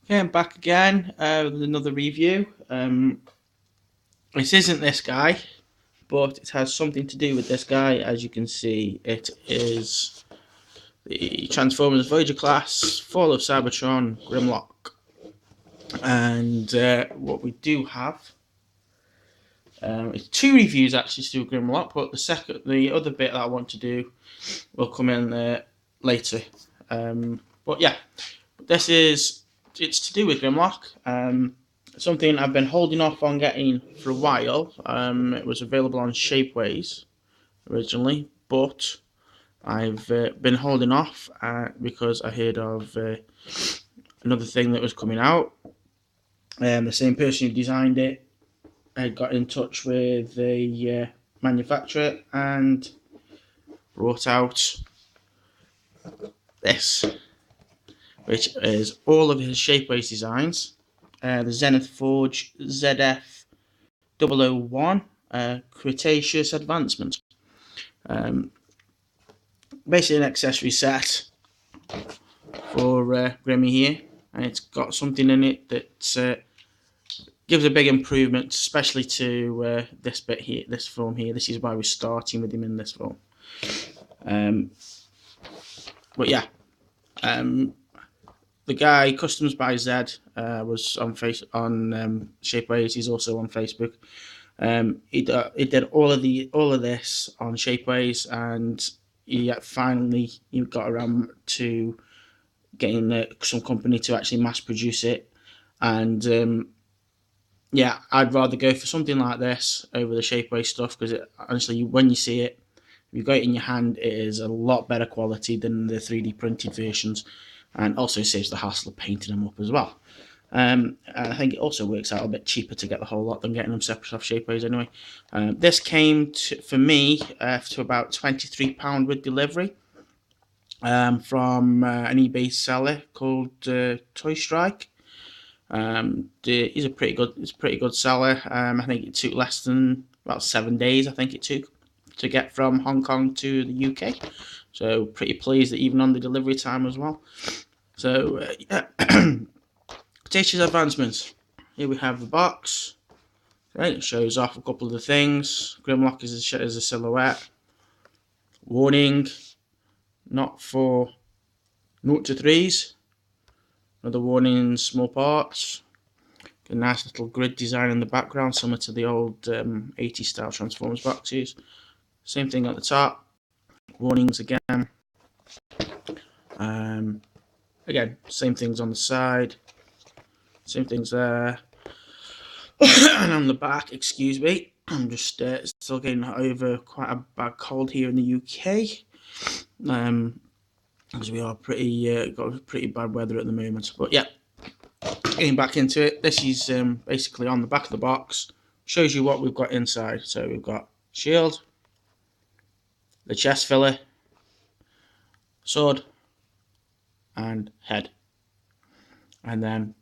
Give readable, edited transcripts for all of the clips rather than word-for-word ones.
Okay, I'm back again with another review. This isn't this guy, but it has something to do with this guy. As you can see, it is the Transformers Voyager class, Fall of Cybertron, Grimlock. And what we do have is two reviews actually to do with Grimlock, but the other bit that I want to do will come in later. But yeah, it's to do with Grimlock. Something I've been holding off on getting for a while. It was available on Shapeways originally, but I've been holding off because I heard of another thing that was coming out. The same person who designed it had got in touch with the manufacturer and brought out this, which is all of his Shapeways designs. The Zeneth Forge ZF-001 Cretaceous advancement. Basically an accessory set for Grimmy here, and it's got something in it that gives a big improvement, especially to this bit here, this form here. This is why we're starting with him in this form. But yeah, the guy Customs by Z was on Shapeways. He's also on Facebook. He did all of this on Shapeways, and he finally got around to getting some company to actually mass produce it. And yeah, I'd rather go for something like this over the Shapeways stuff, because honestly, when you see it, if you've got it in your hand, it is a lot better quality than the 3D printed versions, and also saves the hassle of painting them up as well. And I think it also works out a bit cheaper to get the whole lot than getting them separate off Shapeways anyway. This came for me to about £23 with delivery from an eBay seller called Toy Strike. He's a pretty good seller. I think it took less than about 7 days. I think it took to get from Hong Kong to the UK. So pretty pleased that even on the delivery time as well. So yeah. Cretaceous advancements. Here we have the box. Right, it shows off a couple of the things. Grimlock is a silhouette. Warning: not for 0 to 3s. Another warning: small parts. A nice little grid design in the background, similar to the old 80s style Transformers boxes. Same thing at the top. Warnings again. Again, same things on the side. Same things there. And on the back, excuse me, I'm just still getting over quite a bad cold here in the UK. Because we are got pretty bad weather at the moment. But yeah, getting back into it. This is basically on the back of the box. Shows you what we've got inside. So we've got shield, the chest filler, sword, and head. And then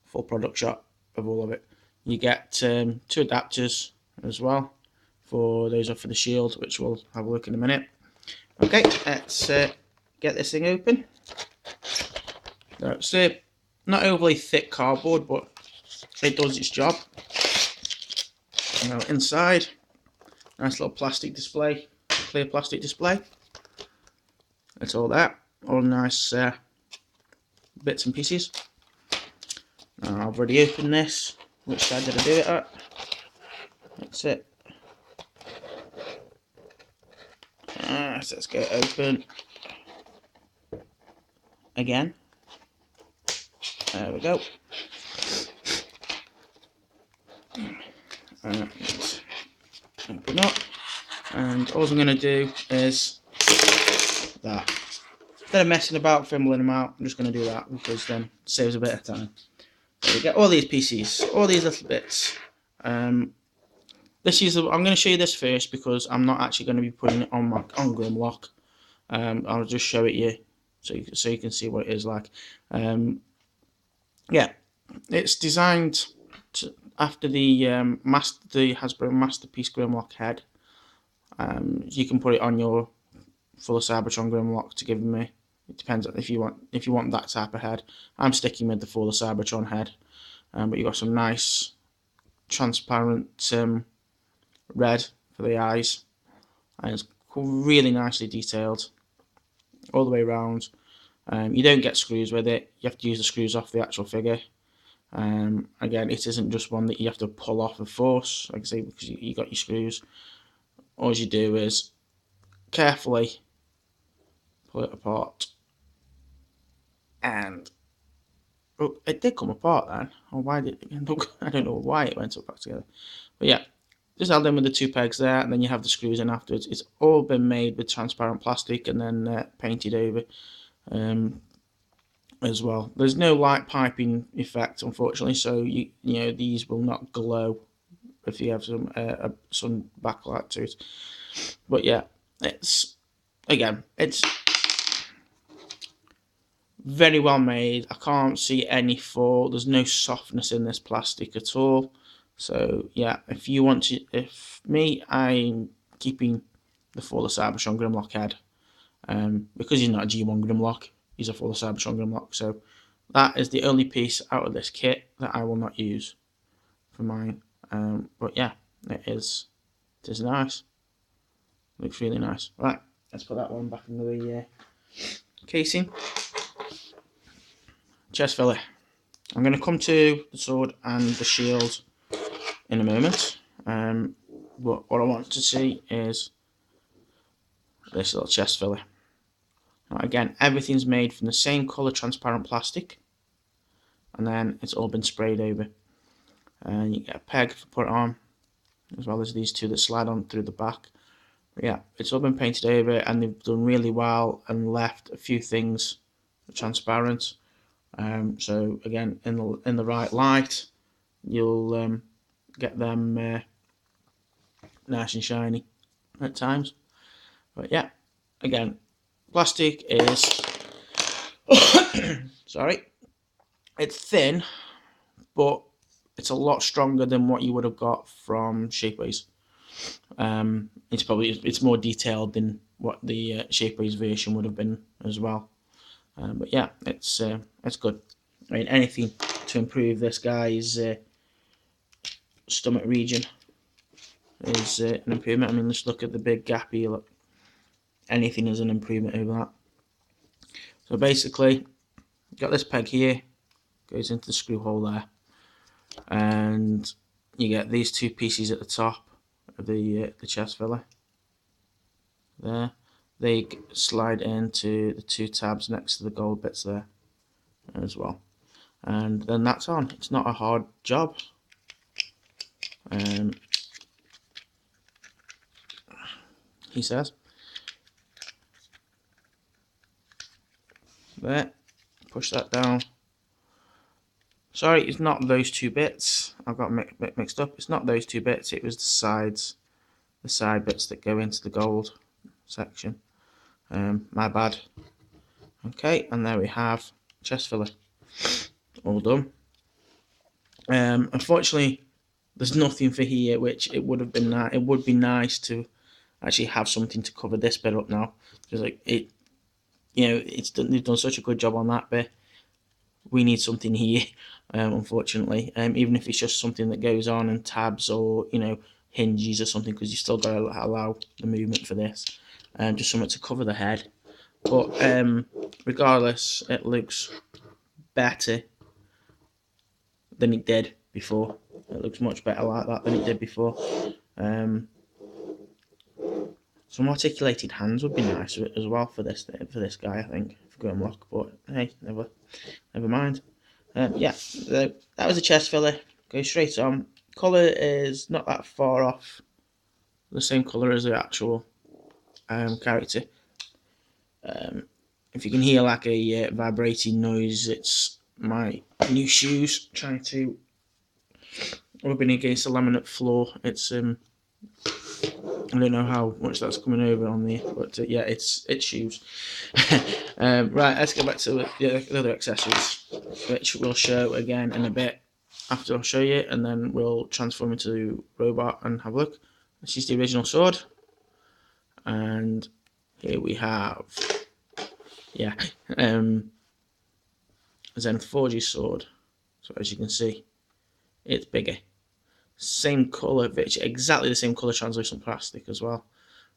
full product shot of all of it. You get 2 adapters as well. Those are for the shield, which we'll have a look in a minute. Okay, let's get this thing open. So it's not overly thick cardboard, but it does its job. Now inside, nice little plastic display, clear plastic display. That's all that. All nice bits and pieces. Now I've already opened this. Which side did I do it at? That's it. So let's get it open again. There we go. Let's open up, and all I'm going to do is that. Instead of messing about, fiddling them out, I'm just going to do that, because then it saves a bit of time. So we get all these pieces, all these little bits. I'm going to show you this first, because I'm not actually going to be putting it on Grimlock. I'll just show it you, so you can see what it is like. Yeah, it's designed after the Hasbro Masterpiece Grimlock head. You can put it on your full Cybertron Grimlock to give me It depends on if you want that type of head. I'm sticking with the for the Cybertron head, but you got some nice transparent red for the eyes, and it's really nicely detailed all the way around. You don't get screws with it. You have to use the screws off the actual figure. Again, it isn't just one that you have to pull off with force, like I say, because you got your screws. All you do is carefully pull it apart, and oh, it did come apart then. Or why did it look? I don't know why it went back together. But yeah, just held in with the 2 pegs there, and then you have the screws in afterwards. It's all been made with transparent plastic and then painted over as well. There's no light piping effect, unfortunately, so you know these will not glow if you have some backlight to it. But yeah, it's very well made. I can't see any fault. There's no softness in this plastic at all. So yeah, if you want to, I'm keeping the For the Cybertron Grimlock head, because he's not a G1 Grimlock, he's a For the Cybertron Grimlock. So that is the only piece out of this kit that I will not use for mine. But yeah, it is nice. Looks really nice. Right, let's put that one back in the casing. Chest filler. I'm going to come to the sword and the shield in a moment. But what I want to see is this little chest filler. Now again, everything's made from the same colour transparent plastic, and then it's all been sprayed over. And you get a peg to put it on, as well as these 2 that slide on through the back. But yeah, it's all been painted over, and they've done really well and left a few things transparent. So again, in the right light, you'll get them nice and shiny at times. But yeah, again, plastic is sorry, it's thin, but it's a lot stronger than what you would have got from Shapeways. It's more detailed than what the Shapeways version would have been as well. But yeah, it's good. I mean, anything to improve this guy's stomach region is an improvement. I mean, let's look at the big gap here. Look, anything is an improvement over that. So basically, got this peg here, goes into the screw hole there, and you get these 2 pieces at the top of the chest filler. There, they slide into the 2 tabs next to the gold bits there as well, and then that's on. It's not a hard job. He says. There, push that down. Sorry, it's not those 2 bits. I've got mixed up. It's not those 2 bits. It was the sides, the side bits that go into the gold section. My bad. Okay, and there we have chest filler, all done. Unfortunately, there's nothing for here, which it would have been. It would be nice to actually have something to cover this bit up now, because like it, you know, they've done such a good job on that bit. We need something here, unfortunately. Even if it's just something that goes on and tabs, or you know, hinges or something, because you still got to allow the movement for this. Just something to cover the head. But regardless, it looks better than it did before. It looks much better like that than it did before. Some articulated hands would be nice as well for this guy, I think, for Grimlock. But hey, never mind. Yeah, that was a chest filler. Go straight on. Colour is not that far off the same colour as the actual character. If you can hear like a vibrating noise, it's my new shoes trying to rubbing against the laminate floor. It's I don't know how much that's coming over on there, but yeah, it's shoes. Right, let's get back to the other accessories, which we'll show again in a bit after I'll show you, and then we'll transform into the robot and have a look. This is the original sword, and here we have yeah, Zenith 4G sword. So as you can see, it's bigger. Same colour, exactly the same colour translucent plastic as well.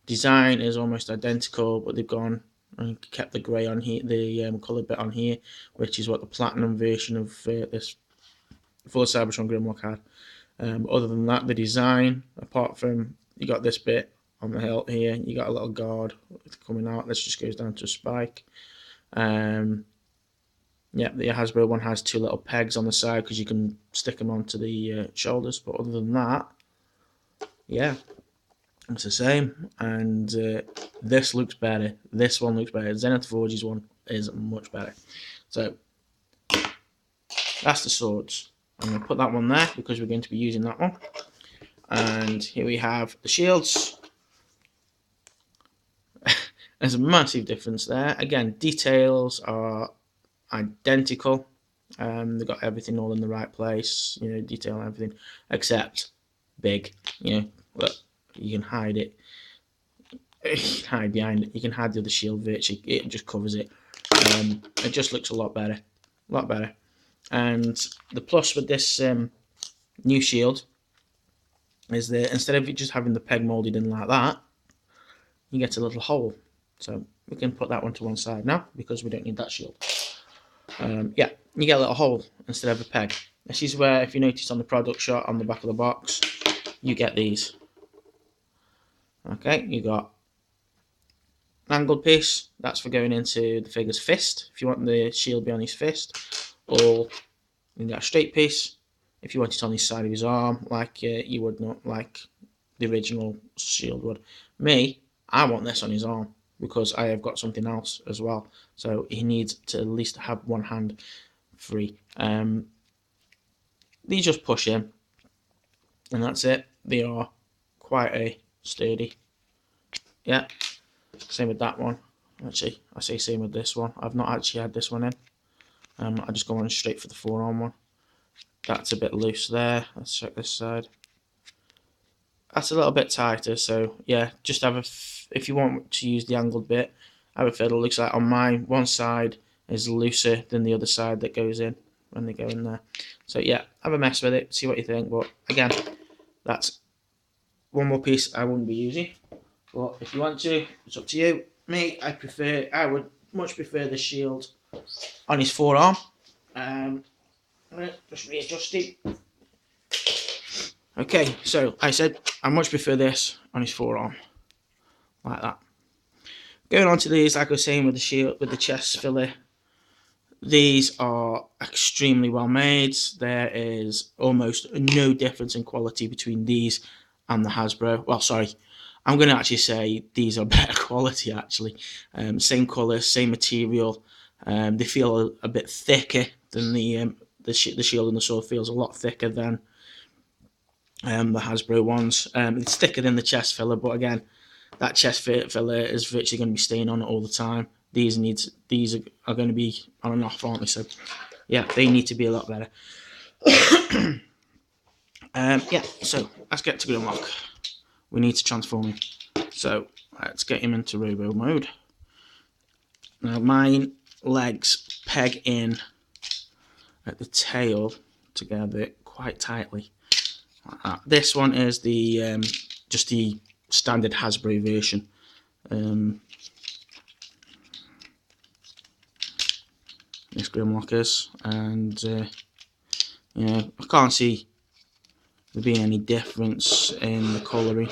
Design is almost identical, but they've gone and kept the grey on here, the colour bit on here, which is what the platinum version of this full Cybertron Grimlock had. Other than that, the design, apart from you got this bit on the hilt here, you got a little guard coming out. This just goes down to a spike. Yeah, the Hasbro one has two little pegs on the side because you can stick them onto the shoulders. But other than that, yeah, it's the same. And this looks better. This one looks better. Zenith Forge's one is much better. So that's the swords. I'm going to put that one there because we're going to be using that one. And here we have the shields. There's a massive difference there. Again, details are identical. They've got everything all in the right place, you know, detail and everything, except big. You know, look, you can hide it. You can hide behind it. You can hide the other shield virtually. It just covers it. It just looks a lot better. A lot better. And the plus with this new shield is that instead of just having the peg molded in like that, you get a little hole. So we can put that one to one side now because we don't need that shield. Yeah, you get a little hole instead of a peg. This is where, if you notice on the product shot on the back of the box, you get these. Okay, you got an angled piece. That's for going into the figure's fist, if you want the shield to be on his fist. Or you got a straight piece, if you want it on his side of his arm, like you would not, like the original shield would. Me, I want this on his arm because I have got something else as well. So he needs to at least have one hand free. These just push in, and that's it. They are quite a sturdy. Yeah, same with that one. Actually, I say same with this one. I've not actually had this one in. I just go on straight for the forearm one. That's a bit loose there. Let's check this side. That's a little bit tighter, so yeah, just have if you want to use the angled bit, have a fiddle. Looks like on mine, one side is looser than the other side that goes in when they go in there. So yeah, have a mess with it, see what you think. But again, that's one more piece I wouldn't be using. But if you want to, it's up to you. Me, I would much prefer the shield on his forearm. I'm gonna just readjust it. Okay, so I said I much prefer this on his forearm, like that. Going on to these, like I was saying with the shield, with the chest filler, these are extremely well made. There is almost no difference in quality between these and the Hasbro. Well, sorry, I'm going to actually say these are better quality actually. Same colour, same material. They feel a bit thicker than the shield and the sword feels a lot thicker than the Hasbro ones. It's thicker than the chest filler, but again, that chest filler is virtually going to be staying on it all the time. These are going to be on and off, aren't they? So yeah, they need to be a lot better. Yeah, so let's get to Grimlock. We need to transform him. So let's get him into Robo mode. Now mine legs peg in at the tail together quite tightly. Like that. This one is the just the standard Hasbro version. This Grimlock is, and you know, I can't see there being any difference in the colouring.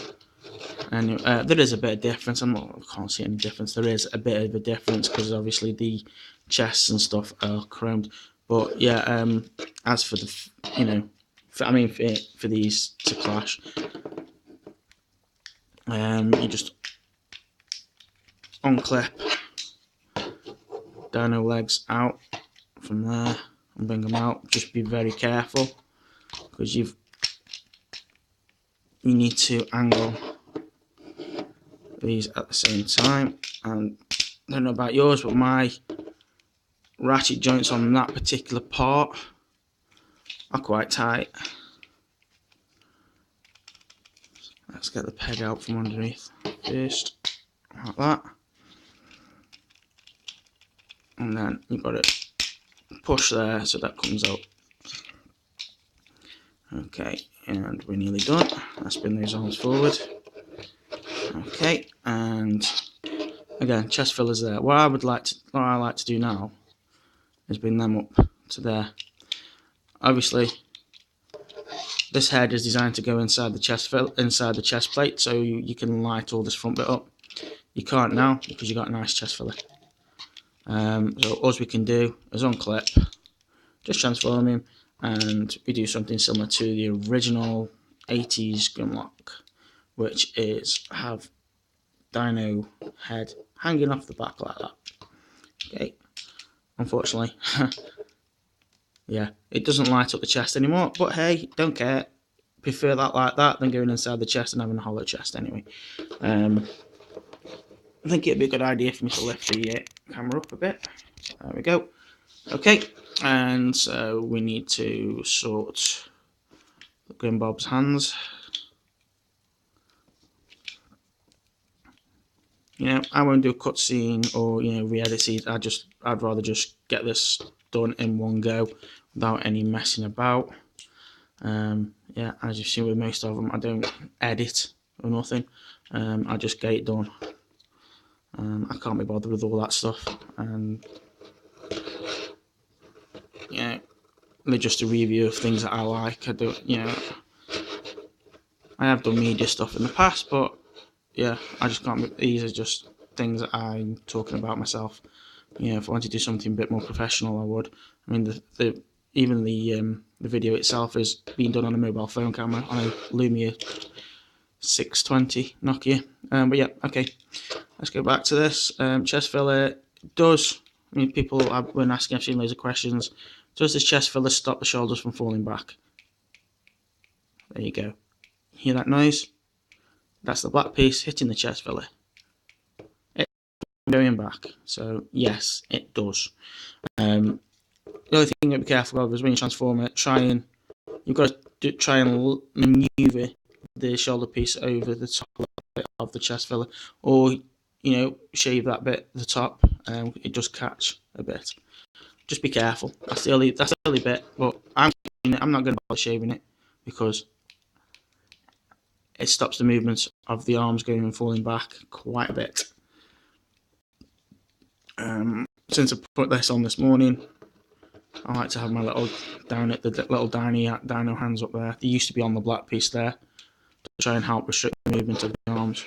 And there is a bit of difference. I can't see any difference. There is a bit of a difference because obviously the chests and stuff are chromed. But yeah, as for the, you know, for these to clash, you just unclip dino legs out from there and bring them out. Just be very careful because you need to angle these at the same time. And I don't know about yours, but my ratchet joints on that particular part are quite tight. Let's get the peg out from underneath first, like that. and then you've got to push there so that comes out. Okay, and we're nearly done. Let's spin those arms forward. Okay, and again, chest fillers there. What I like to do now is bring them up to there. Obviously, this head is designed to go inside the chest plate, so you can light all this front bit up. You can't now because you got a nice chest filler. So all we can do is unclip, just transform him, and we do something similar to the original 80s Grimlock, which is have dino head hanging off the back like that. Okay, unfortunately, yeah, it doesn't light up the chest anymore, but hey, don't care. Prefer that like that than going inside the chest and having a hollow chest anyway. I think it'd be a good idea for me to lift the camera up a bit. There we go. Okay, and so we need to sort Grimbob's hands. You know, I won't do a cutscene or re-edit it. I'd rather just get this done in one go without any messing about. Yeah, as you've seen with most of them, I don't edit or nothing. I just get it done. I can't be bothered with all that stuff, and yeah, they're just a review of things that I like. I don't, I have done media stuff in the past, but yeah, I just can't. These are just things that I'm talking about myself. If I wanted to do something a bit more professional, I would. I mean, even the video itself is being done on a mobile phone camera on a Lumia 620 Nokia. But yeah, okay. Let's go back to this. Chest filler does. I mean, people have been asking. I've seen loads of questions. Does this chest filler stop the shoulders from falling back? There you go. Hear that noise? That's the black piece hitting the chest filler. It's going back. So yes, it does. The only thing to be careful of is when you transform it, you've got to try and maneuver the shoulder piece over the top of the chest filler, or shave that bit at the top. It does catch a bit. Just be careful. That's the only bit. But I'm not going to bother shaving it because it stops the movement of the arms going and falling back quite a bit. Since I put this on this morning, I like to have my little dino hands up there. They used to be on the black piece there to try and help restrict the movement of the arms.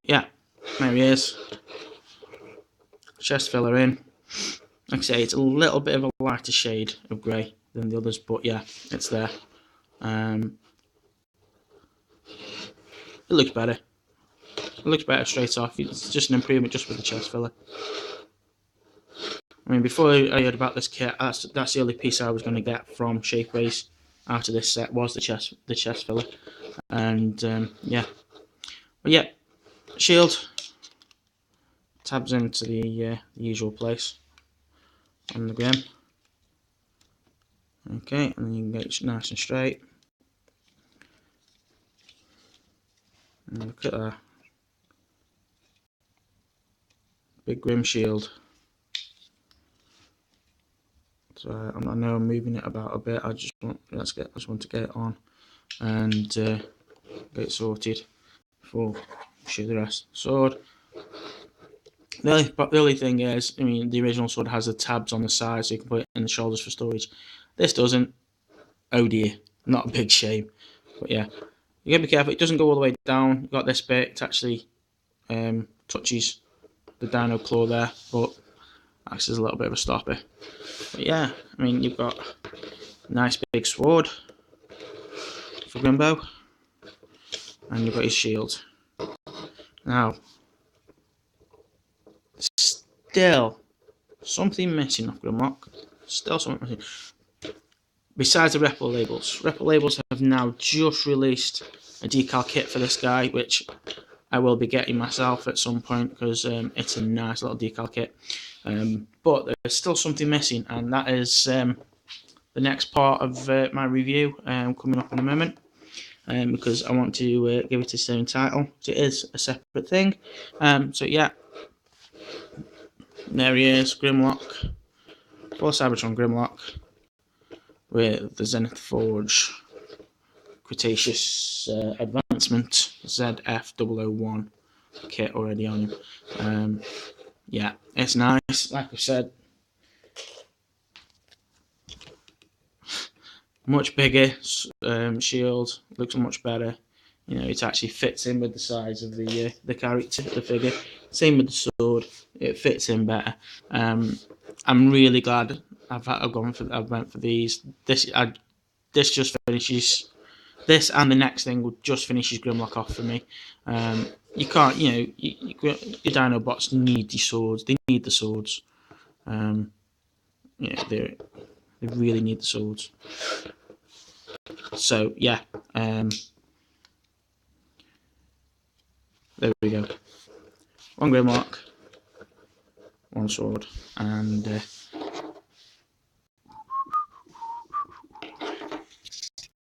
Yeah, there he is. Chest filler in. Like I say, it's a little bit of a lighter shade of grey than the others, but yeah, it's there. It looks better. It looks better straight off. It's just an improvement just with the chest filler. I mean, before I heard about this kit, that's the only piece I was going to get from Shapeways out of this set was the chest filler, and yeah, but yeah, shield tabs into the usual place on the Grim. Okay, and then you can get it nice and straight. And look at that big Grim shield. So I know I'm moving it about a bit. I just want to get it on and get it sorted before we show the rest. Sword. The only thing is, I mean, the original sword has the tabs on the side, so you can put it in the shoulders for storage. This doesn't. Oh dear, not a big shame. But yeah, you gotta be careful. It doesn't go all the way down. You've got this bit. It actually touches the dino claw there, but acts as a little bit of a stopper. But yeah, I mean, you've got a nice big sword for Grimbo, and you've got his shield. Now, still something missing off Grimlock. Still something missing. Besides the Repl labels. Repl labels have now just released a decal kit for this guy, which I will be getting myself at some point because it's a nice little decal kit. But there's still something missing, and that is the next part of my review coming up in a moment, because I want to give it its own title. So it is a separate thing. So yeah, There he is, Grimlock. Full Cybertron Grimlock with the Zeneth Forge Cretaceous advancement ZF-001 kit already on him. Yeah, it's nice. Like I said, much bigger shield, looks much better. You know, it actually fits in with the size of the character, the figure. Same with the sword, it fits in better. I'm really glad I've went for these. This just finishes. This and the next thing will just finishes Grimlock off for me. You can't, you know, your Dinobots need these swords. They need the swords. You know, they really need the swords. So yeah, there we go. One Grimlock, one sword, and